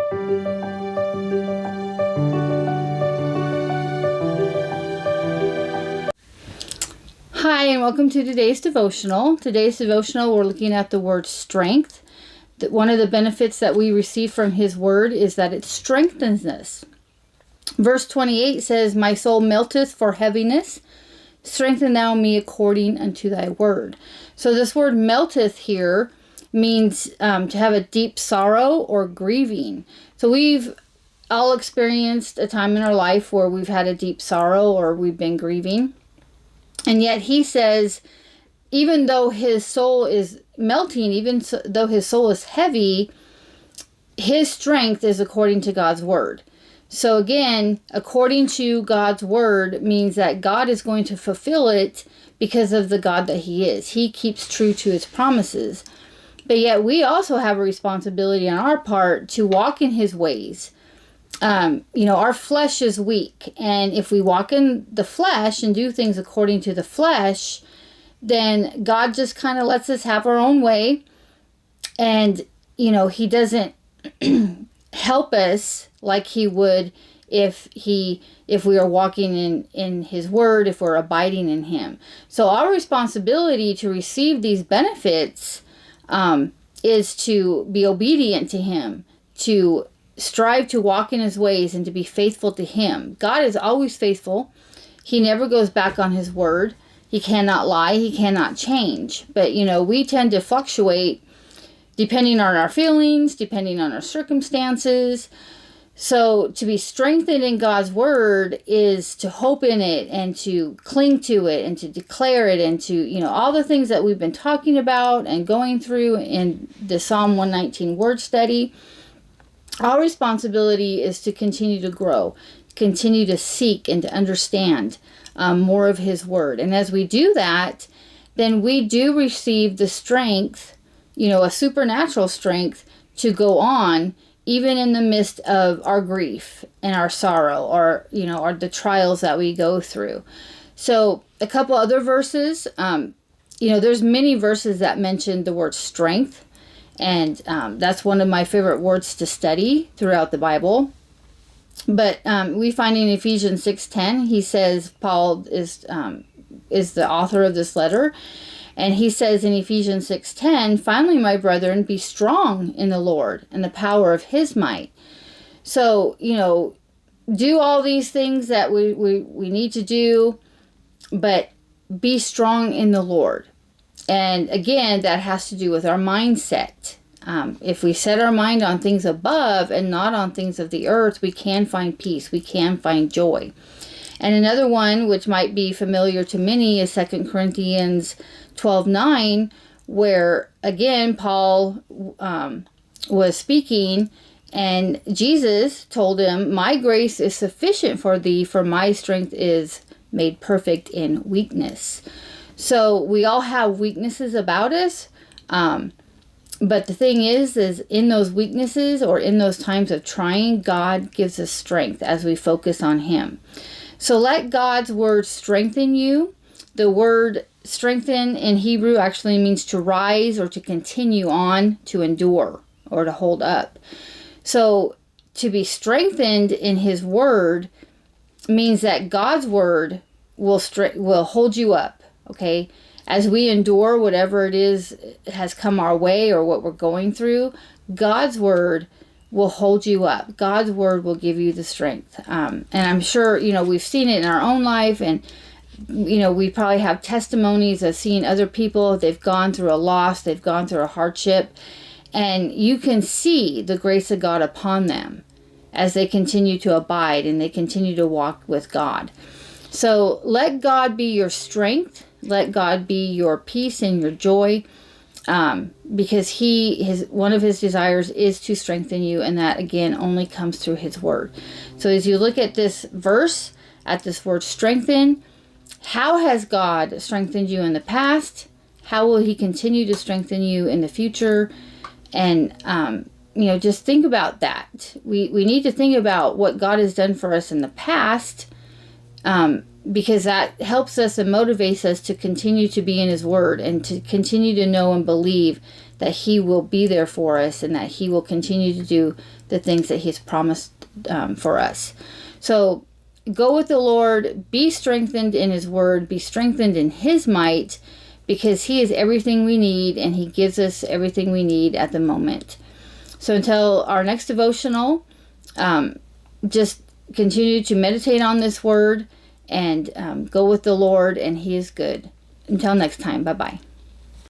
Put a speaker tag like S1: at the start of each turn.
S1: Hi, and welcome to today's devotional. Today's devotional, we're looking at the word strength. One of the benefits that we receive from His word is that it strengthens us. Verse 28 says, "My soul melteth for heaviness. Strengthen thou me according unto thy word." So this word melteth here means to have a deep sorrow or grieving. So we've all experienced a time in our life where we've had a deep sorrow or we've been grieving. And yet he says, even though his soul is melting, though his soul is heavy, his strength is according to God's word. So again, according to God's word means that God is going to fulfill it because of the God that He is. He keeps true to His promises. But yet we also have a responsibility on our part to walk in His ways. Our flesh is weak, and if we walk in the flesh and do things according to the flesh, then God just kind of lets us have our own way, and He doesn't help us like He would if we are walking in His word, if we're abiding in Him. So our responsibility to receive these benefits is to be obedient to Him, to strive to walk in His ways, and to be faithful to Him. God is always faithful. He never goes back on His word. He cannot lie. He cannot change. But, we tend to fluctuate depending on our feelings, depending on our circumstances. So to be strengthened in God's word is to hope in it and to cling to it and to declare it and to, all the things that we've been talking about and going through in the Psalm 119 word study. Our responsibility is to continue to grow, continue to seek and to understand more of His word. And as we do that, then we do receive the strength, a supernatural strength to go on, even in the midst of our grief and our sorrow or the trials that we go through. So a couple other verses, there's many verses that mention the word strength. And that's one of my favorite words to study throughout the Bible. But we find in Ephesians 6:10, he says, Paul is the author of this letter. And he says in Ephesians 6:10, "Finally, my brethren, be strong in the Lord and the power of His might." So, do all these things that we need to do, but be strong in the Lord. And again, that has to do with our mindset. If we set our mind on things above and not on things of the earth, we can find peace. We can find joy. And another one, which might be familiar to many, is 2 Corinthians 12:9, where, again, Paul was speaking, and Jesus told him, "My grace is sufficient for thee, for my strength is made perfect in weakness." So we all have weaknesses about us, but the thing is in those weaknesses or in those times of trying, God gives us strength as we focus on Him. So let God's word strengthen you. The word strengthen in Hebrew actually means to rise or to continue on, to endure or to hold up. So to be strengthened in His word means that God's word will hold you up. Okay, as we endure whatever it is has come our way or what we're going through, God's word will hold you up. God's word will give you the strength. And I'm sure, we've seen it in our own life, and, we probably have testimonies of seeing other people, they've gone through a loss, they've gone through a hardship, and you can see the grace of God upon them as they continue to abide and they continue to walk with God. So let God be your strength. Let God be your peace and your joy, because one of His desires is to strengthen you, and that again only comes through His word. So as you look at this verse, at this word strengthen, how has God strengthened you in the past? How will He continue to strengthen you in the future? And just think about that. We need to think about what God has done for us in the past, because that helps us and motivates us to continue to be in His Word and to continue to know and believe that He will be there for us and that He will continue to do the things that He's promised for us. So go with the Lord, be strengthened in His Word, be strengthened in His might, because He is everything we need and He gives us everything we need at the moment. So until our next devotional, just continue to meditate on this Word and go with the Lord, and He is good. Until next time, bye-bye.